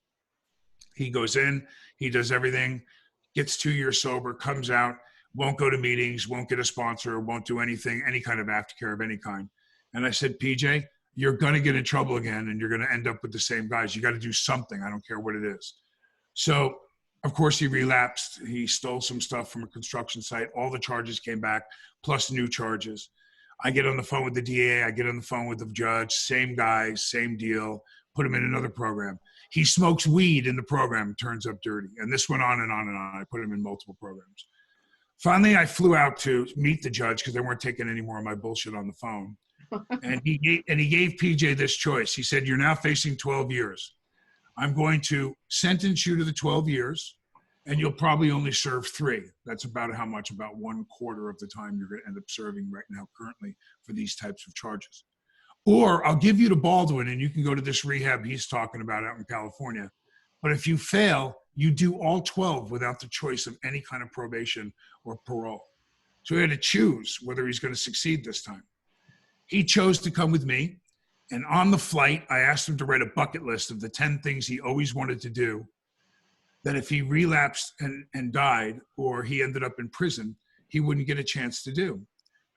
He goes in, he does everything, gets 2 years sober, comes out, won't go to meetings, won't get a sponsor, won't do anything, any kind of aftercare of any kind. And I said, PJ, you're going to get in trouble again, and you're going to end up with the same guys. You got to do something. I don't care what it is. So, of course, he relapsed. He stole some stuff from a construction site. All the charges came back, plus new charges. I get on the phone with the DA. I get on the phone with the judge. Same guy, same deal. Put him in another program. He smokes weed in the program, turns up dirty. And this went on and on and on. I put him in multiple programs. Finally, I flew out to meet the judge because they weren't taking any more of my bullshit on the phone. And he gave PJ this choice. He said, you're now facing 12 years. I'm going to sentence you to the 12 years, and you'll probably only serve 3. That's about how much, about 1/4 of the time you're going to end up serving right now currently for these types of charges. Or I'll give you to Baldwin, and you can go to this rehab he's talking about out in California. But if you fail, you do all 12 without the choice of any kind of probation or parole. So he had to choose whether he's going to succeed this time. He chose to come with me. And on the flight, I asked him to write a bucket list of the 10 things he always wanted to do, that if he relapsed and died, or he ended up in prison, he wouldn't get a chance to do.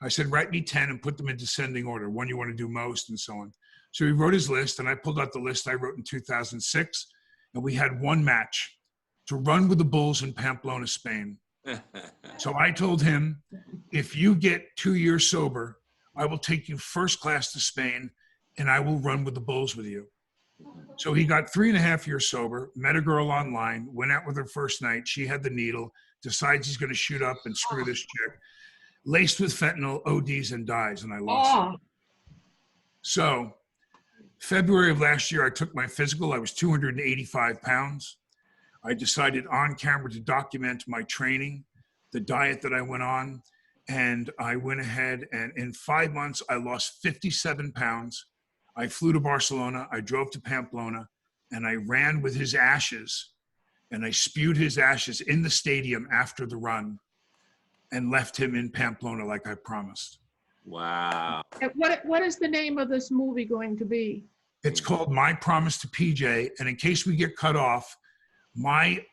I said, write me 10 and put them in descending order, one you want to do most and so on. So he wrote his list, and I pulled out the list I wrote in 2006, and we had one match, to run with the Bulls in Pamplona, Spain. So I told him, if you get 2 years sober, I will take you first class to Spain, and I will run with the Bulls with you. So he got 3.5 years sober, met a girl online, went out with her first night. She had the needle, decides he's going to shoot up and screw this chick, laced with fentanyl, ODs, and dies, and I lost him. So February of last year, I took my physical. I was 285 pounds. I decided on camera to document my training, the diet that I went on, and I went ahead, and in 5 months, I lost 57 pounds. I flew to Barcelona, I drove to Pamplona, and I ran with his ashes, and I spewed his ashes in the stadium after the run and left him in Pamplona like I promised. Wow. What is the name of this movie going to be? It's called My Promise to PJ, and in case we get cut off, my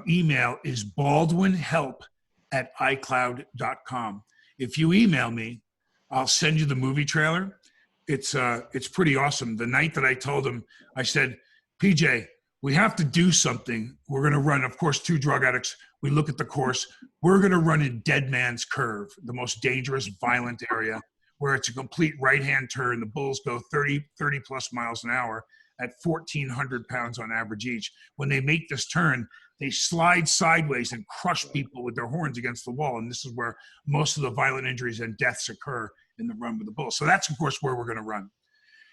email is baldwinhelp@icloud.com. If you email me, I'll send you the movie trailer. It's pretty awesome. The night that I told him, I said, PJ, we have to do something. We're going to run, of course, 2 drug addicts. We look at the course. We're going to run in Dead Man's Curve, the most dangerous, violent area, where it's a complete right-hand turn. The bulls go 30 plus miles an hour at 1,400 pounds on average each. When they make this turn, they slide sideways and crush people with their horns against the wall. And this is where most of the violent injuries and deaths occur in the run with the bulls. So that's, of course, where we're going to run.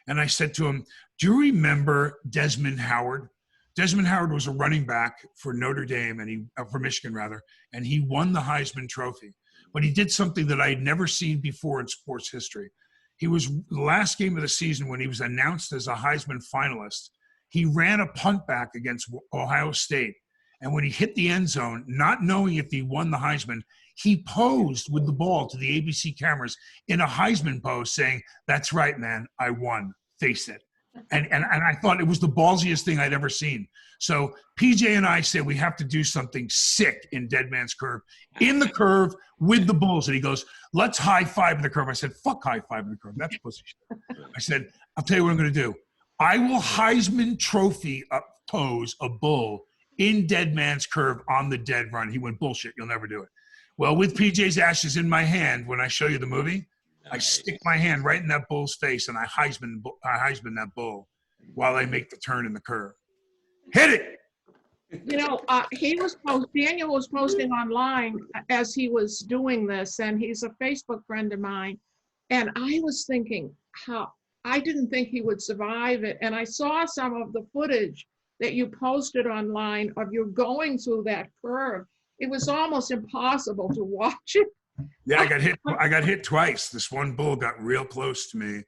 And I said to him, do you remember Desmond Howard? Desmond Howard was a running back for Notre Dame, and for Michigan rather, and he won the Heisman Trophy. But he did something that I had never seen before in sports history. He was the last game of the season when he was announced as a Heisman finalist. He ran a punt back against Ohio State. And when he hit the end zone, not knowing if he won the Heisman, he posed with the ball to the ABC cameras in a Heisman pose saying, that's right, man, I won, face it. And I thought it was the ballsiest thing I'd ever seen. So PJ and I said, we have to do something sick in Dead Man's Curve, in the curve with the bulls. And he goes, let's high five in the curve. I said, fuck high five in the curve. That's pussy shit. I said, I'll tell you what I'm going to do. I will Heisman Trophy pose a bull in Dead Man's Curve on the dead run. He went, bullshit, you'll never do it. Well, with PJ's ashes in my hand, when I show you the movie, I stick my hand right in that bull's face and I Heisman that bull while I make the turn in the curve. Hit it! You know, Daniel was posting online as he was doing this, and he's a Facebook friend of mine. And I was thinking, I didn't think he would survive it. And I saw some of the footage that you posted online of you going through that curve. It was almost impossible to watch it. Yeah, I got hit twice. This one bull got real close to me.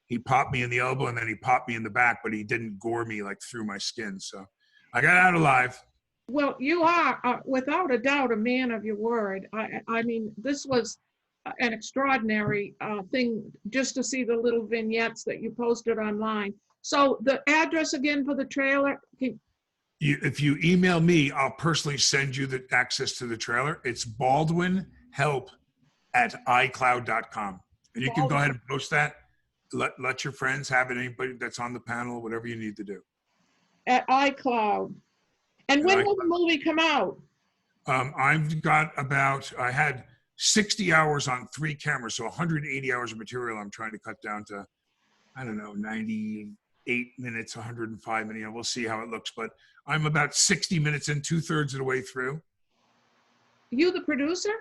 He popped me in the elbow and then he popped me in the back, but he didn't gore me like through my skin. So I got out alive. Well, you are without a doubt a man of your word. I mean, this was an extraordinary thing just to see the little vignettes that you posted online. So the address again for the trailer. If you email me, I'll personally send you the access to the trailer. It's baldwinhelp@icloud.com. And you can go ahead and post that. Let your friends have it, anybody that's on the panel, whatever you need to do. At iCloud. And when will the movie come out? I had 60 hours on 3 cameras, so 180 hours of material I'm trying to cut down to, 98 minutes, 105 minutes. We'll see how it looks, but I'm about 60 minutes in, 2/3 of the way through. You the producer?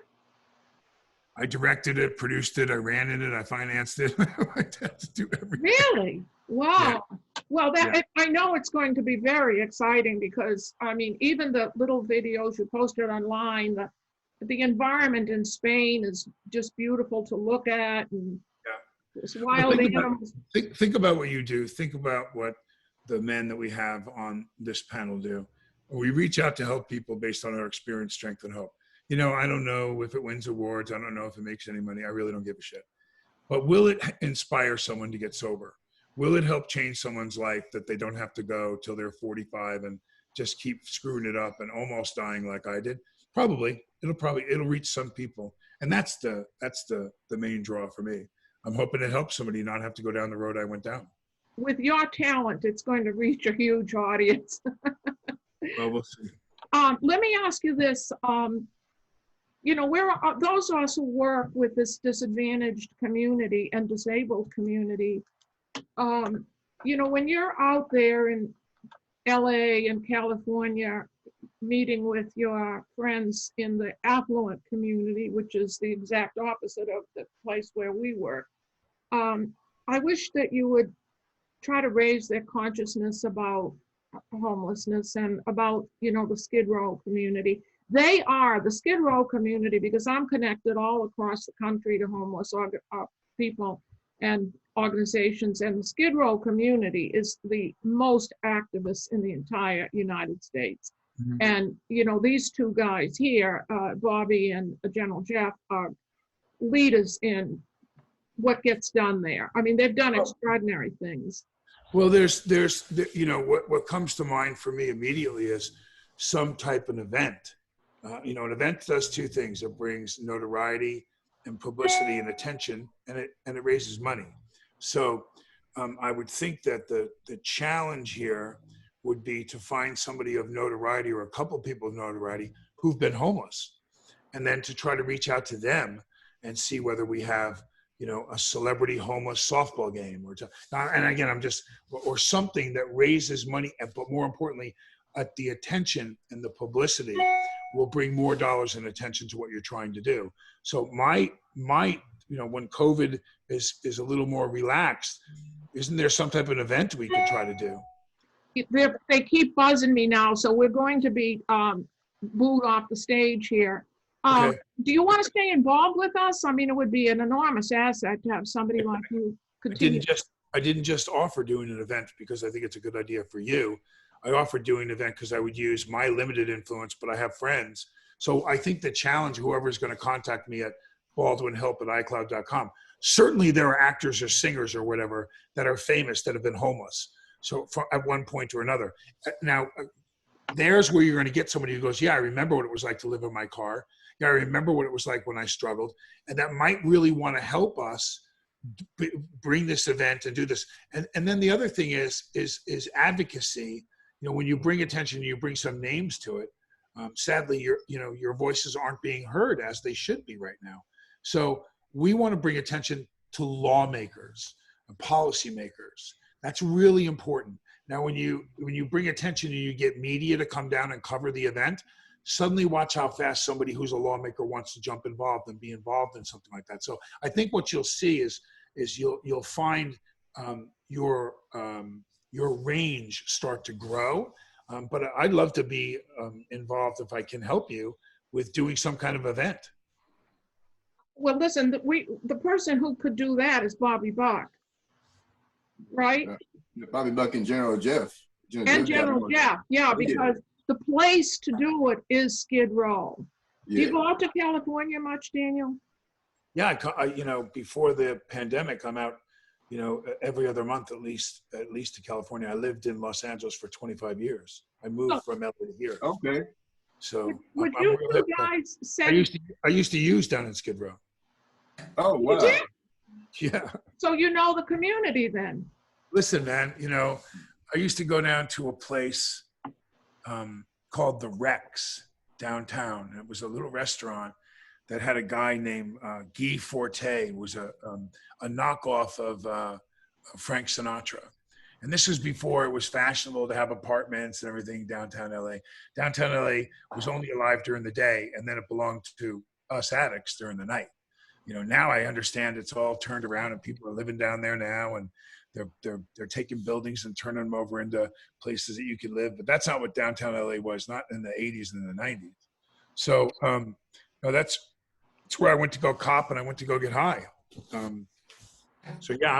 I directed it, produced it, I ran in it, I financed it. I had to do everything. Really? Wow. Yeah. Well, I know it's going to be very exciting because, I mean, even the little videos you posted online, the environment in Spain is just beautiful to look at. And it's wild animals. Think about what you do. Think about what the men that we have on this panel do. We reach out to help people based on our experience, strength, and hope. I don't know if it wins awards. I don't know if it makes any money. I really don't give a shit. But will it inspire someone to get sober? Will it help change someone's life that they don't have to go till they're 45 and just keep screwing it up and almost dying like I did? Probably. It'll reach some people. And that's the main draw for me. I'm hoping it helps somebody not have to go down the road I went down. With your talent, it's going to reach a huge audience. Well, we'll see. Let me ask you this. Those of us who work with this disadvantaged community and disabled community, when you're out there in LA and California meeting with your friends in the affluent community, which is the exact opposite of the place where we work, I wish that you would try to raise their consciousness about homelessness and about, the Skid Row community. They are the Skid Row community, because I'm connected all across the country to homeless people and organizations, and the Skid Row community is the most activist in the entire United States. Mm-hmm. And, these two guys here, Bobby and General Jeff, are leaders in what gets done there. I mean, they've done extraordinary things. Well, there's what comes to mind for me immediately is some type of event. An event does two things. It brings notoriety and publicity and attention, and it raises money. So I would think that the challenge here would be to find somebody of notoriety or a couple of people of notoriety who've been homeless, and then to try to reach out to them and see whether we have, a celebrity homeless softball game and again, or something that raises money, but more importantly, the attention and the publicity will bring more dollars and attention to what you're trying to do. So my when COVID is a little more relaxed, isn't there some type of event we could try to do? They keep buzzing me now, so we're going to be booed off the stage here. Okay. Do you want to stay involved with us? I mean, it would be an enormous asset to have somebody like you continue. I didn't just offer doing an event because I think it's a good idea for you. I offered doing an event because I would use my limited influence, but I have friends. So I think the challenge, whoever is going to contact me at baldwinhelp@icloud.com, certainly there are actors or singers or whatever that are famous that have been homeless. So at one point or another. Now, there's where you're going to get somebody who goes, yeah, I remember what it was like to live in my car. Yeah, I remember what it was like when I struggled. And that might really want to help us bring this event and do this. And then the other thing is advocacy. When you bring attention, you bring some names to it. Sadly, your voices aren't being heard as they should be right now. So we want to bring attention to lawmakers and policymakers. That's really important. Now, when you bring attention and you get media to come down and cover the event, suddenly watch how fast somebody who's a lawmaker wants to jump involved and be involved in something like that. So I think what you'll see is you'll find your range start to grow. But I'd love to be involved if I can help you with doing some kind of event. Well, listen, the person who could do that is Bobby Buck, right? Bobby Buck and General Jeff. General Jeff, yeah, because the place to do it is Skid Row. Yeah. Do you go out to California much, Daniel? Yeah, before the pandemic, I'm out, every other month at least to California. I lived in Los Angeles for 25 years. I moved from LA to here. Okay. So would you guys send? I used to use down in Skid Row. Oh wow. You did? Yeah. So you know the community then. Listen, man, I used to go down to a place called the Rex downtown. It was a little restaurant that had a guy named Guy Forte, who was a knockoff of Frank Sinatra. And this was before it was fashionable to have apartments and everything downtown LA. Downtown LA was only alive during the day, and then it belonged to us addicts during the night. Now I understand it's all turned around and people are living down there now, and they're taking buildings and turning them over into places that you can live. But that's not what downtown LA was, not in the 80s and the 90s. So that's where I went to go cop, and I went to go get high. So yeah,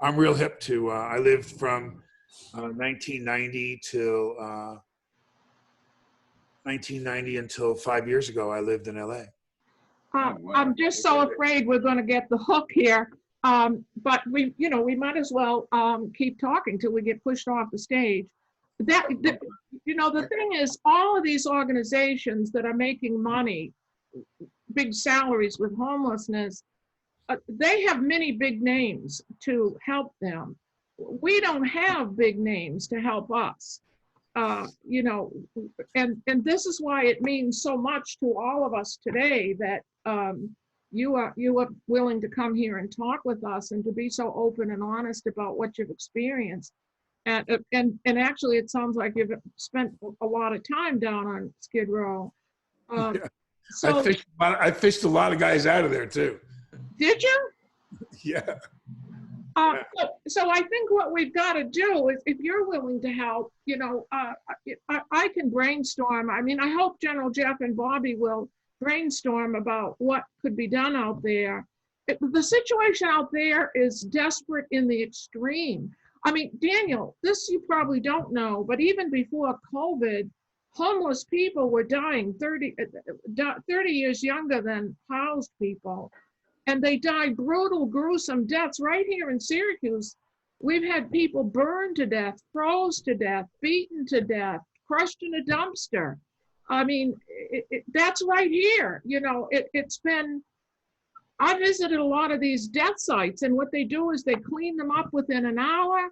I'm real hip to. I lived from 1990 till 1990 until 5 years ago. I lived in LA. I'm just so afraid we're going to get the hook here. But we might as well keep talking till we get pushed off the stage. The thing is, all of these organizations that are making money, big salaries with homelessness, they have many big names to help them. We don't have big names to help us. And this is why it means so much to all of us today that you are willing to come here and talk with us and to be so open and honest about what you've experienced. And actually, it sounds like you've spent a lot of time down on Skid Row. Yeah. So I fished a lot of guys out of there too. Did you? Yeah. So I think what we've got to do is, if you're willing to help, I can brainstorm. I mean, I hope General Jeff and Bobby will brainstorm about what could be done out there. The situation out there is desperate in the extreme. I mean, Daniel, this you probably don't know, but even before COVID, homeless people were dying 30 years younger than housed people. And they died brutal, gruesome deaths right here in Syracuse. We've had people burned to death, froze to death, beaten to death, crushed in a dumpster. I mean, that's right here. You know, it's been, I visited a lot of these death sites, and what they do is they clean them up within an hour.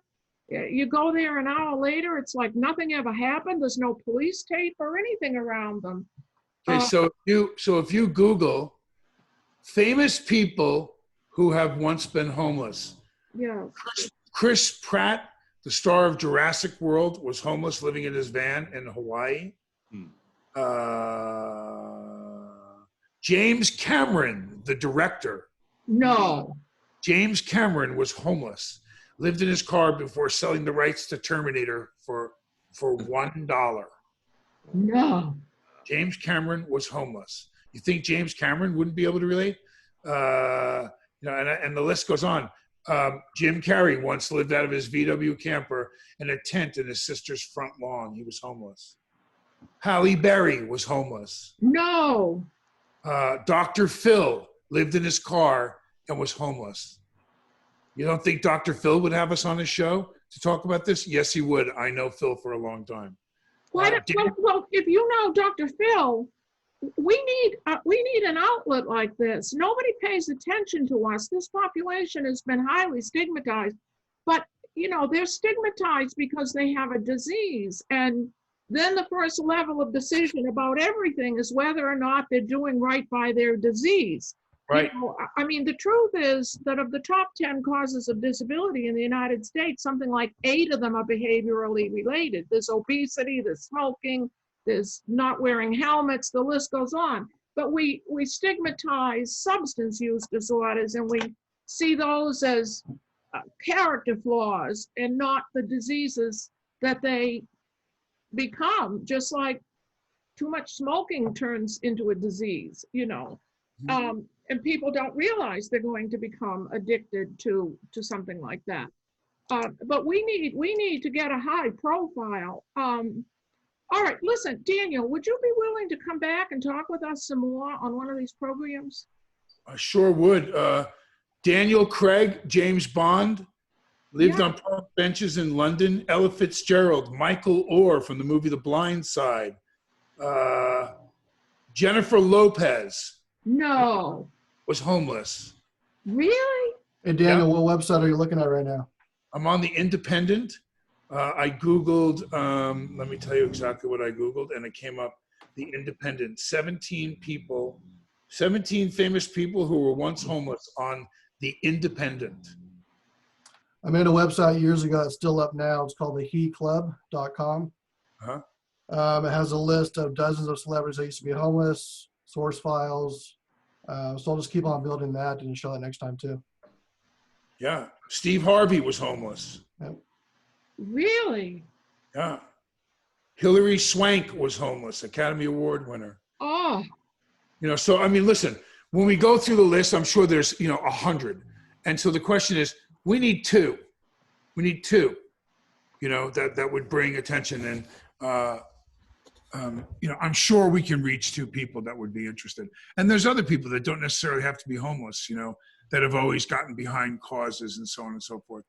You go there an hour later, it's like nothing ever happened. There's no police tape or anything around them. Okay, so if you Google famous people who have once been homeless, Yeah. Chris Pratt, the star of Jurassic World, was homeless, living in his van in Hawaii. James Cameron, the director. No. James Cameron was homeless, lived in his car before selling the rights to Terminator for $1. No. James Cameron was homeless. You think James Cameron wouldn't be able to relate? You know, and the list goes on. Jim Carrey once lived out of his VW camper in a tent in his sister's front lawn. He was homeless. Halle Berry was homeless. No. Dr. Phil lived in his car and was homeless. You don't think Dr. Phil would have us on his show to talk about this? Yes, he would. I know Phil for a long time. Well, if you know Dr. Phil, we need an outlet like this. Nobody pays attention to us. This population has been highly stigmatized, but you know, they're stigmatized because they have a disease. And then the first level of decision about everything is whether or not they're doing right by their disease. Right. You know, I mean, the truth is that of the top 10 causes of disability in the United States, something like 8 of them are behaviorally related. There's obesity, there's smoking, there's not wearing helmets, the list goes on. But we stigmatize substance use disorders, and we see those as character flaws and not the diseases that they become, just like too much smoking turns into a disease, you know. And people don't realize they're going to become addicted to something like that. But we need to get a high profile. All right, listen, Daniel, would you be willing to come back and talk with us some more on one of these programs? I sure would. Daniel Craig, James Bond, lived on park benches in London. Ella Fitzgerald, Michael Orr from the movie The Blind Side. Jennifer Lopez. No. Was homeless. Really? Hey, Daniel, what website are you looking at right now? I'm on The Independent. I Googled, let me tell you exactly what I Googled, and it came up, The Independent, 17 famous people who were once homeless on The Independent. I made a website years ago. It's still up now. It's called theheclub.com. It has a list of dozens of celebrities that used to be homeless, source files. So I'll just keep on building that and show that next time too. Yeah. Steve Harvey was homeless. Yep. Really? Yeah. Hilary Swank was homeless, Academy Award winner. Oh. You know, so, I mean, listen, when we go through the list, I'm sure there's, 100. And so the question is, we need two. We need two, that would bring attention. And, I'm sure we can reach 2 people that would be interested. And there's other people that don't necessarily have to be homeless, that have always gotten behind causes and so on and so forth.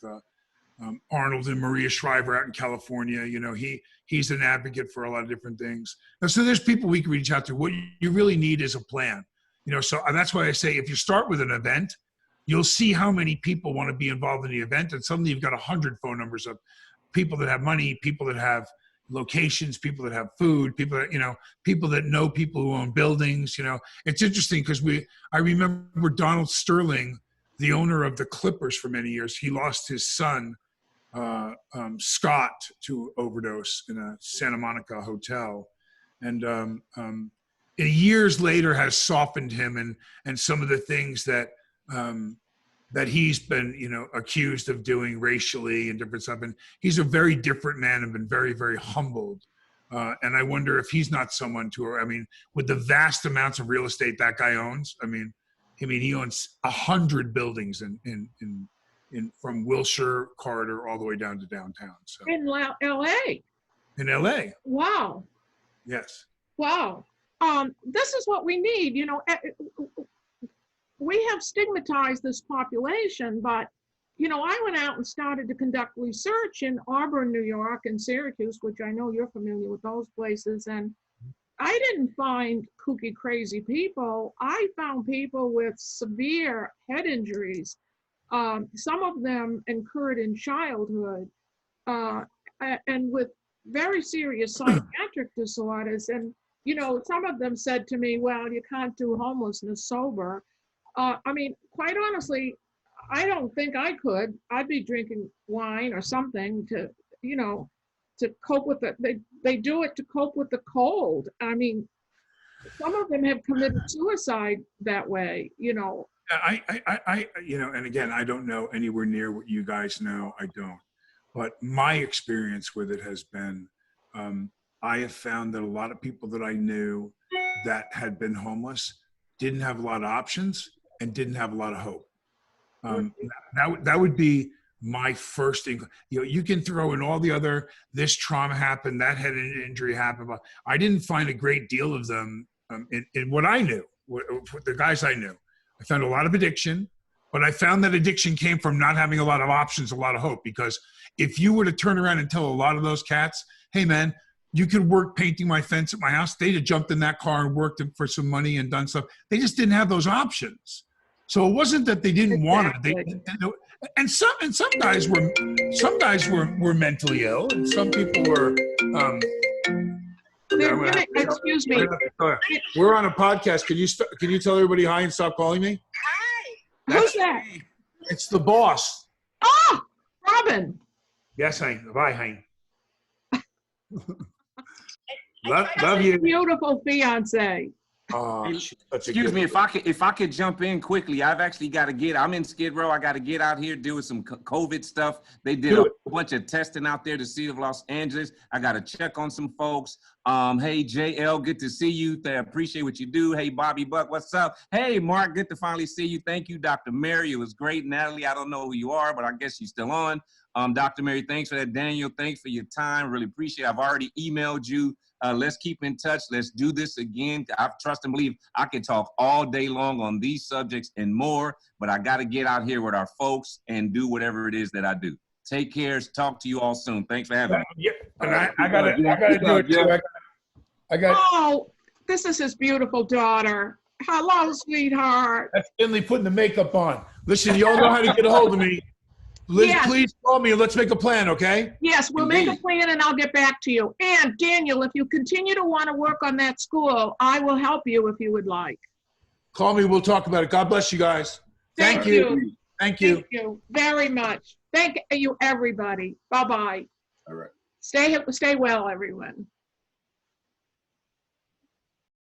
Arnold and Maria Shriver out in California, he's an advocate for a lot of different things. And so there's people we can reach out to. What you really need is a plan, so that's why I say, if you start with an event, you'll see how many people want to be involved in the event. And suddenly you've got 100 phone numbers of people that have money, people that have locations, people that have food, people that, people that know people who own buildings. It's interesting because I remember Donald Sterling, the owner of the Clippers for many years, he lost his son, Scott, to overdose in a Santa Monica hotel. And years later has softened him and some of the things that he's been, accused of doing racially and different stuff. And he's a very different man and been very, very humbled. And I wonder if he's not someone with the vast amounts of real estate that guy owns. He owns 100 buildings in from Wilshire corridor all the way down to downtown. So in L.A. In L.A. Wow. Yes. Wow. This is what we need. We have stigmatized this population, but you know, I went out and started to conduct research in Auburn, New York, and Syracuse, which I know you're familiar with those places. And I didn't find kooky, crazy people. I found people with severe head injuries. Some of them occurred in childhood, and with very serious psychiatric disorders. And, you know, some of them said to me, well, you can't do homelessness sober. I mean, quite honestly, I don't think I could. I'd be drinking wine or something to, you know, to cope with it. They do it to cope with the cold. I mean, some of them have committed suicide that way, you know. You know, and again, I don't know anywhere near what you guys know. I don't. But my experience with it has been, I have found that a lot of people that I knew that had been homeless didn't have a lot of options and didn't have a lot of hope. That would be my first, you know, you can throw in all the other, this trauma happened, that head injury happened. But I didn't find a great deal of them in what I knew, the guys I knew. I found a lot of addiction, but I found that addiction came from not having a lot of options, a lot of hope. Because if you were to turn around and tell a lot of those cats, hey man, you could work painting my fence at my house, they'd have jumped in that car and worked for some money and done stuff. They just didn't have those options. So it wasn't that they didn't want it. And some guys were mentally ill, and some people were. Excuse me. We're on a podcast. Can you tell everybody hi and stop calling me? Hi. Who's that? It's the boss. Oh, Robin. Yes, Hein. Bye, Hein. love you. Beautiful fiance. Oh, excuse me, if I could jump in quickly. I've actually got to get. I'm in Skid Row. I got to get out here, do some COVID stuff. They did a bunch of testing out there, the city of Los Angeles. I got to check on some folks. Hey JL, good to see you. I appreciate what you do. Hey Bobby Buck, what's up? Hey Mark, good to finally see you. Thank you, Dr. Mary. It was great. Natalie, I don't know who you are, but I guess you're still on. Dr. Mary, thanks for that. Daniel, thanks for your time. Really appreciate it. I've already emailed you. Let's keep in touch. Let's do this again. I trust and believe I can talk all day long on these subjects and more, but I got to get out here with our folks and do whatever it is that I do. Take care. Talk to you all soon. Thanks for having me. Yeah, and I gotta do it too. Oh, this is his beautiful daughter. Hello, sweetheart. That's Finley putting the makeup on. Listen, y'all know how to get a hold of me. Liz, yes. Please call me and let's make a plan, okay? Yes, we'll make a plan and I'll get back to you. And Daniel, if you continue to want to work on that school, I will help you if you would like. Call me, we'll talk about it. God bless you guys. Thank you. Thank you. Thank you very much. Thank you, everybody. Bye-bye. All right. Stay well, everyone.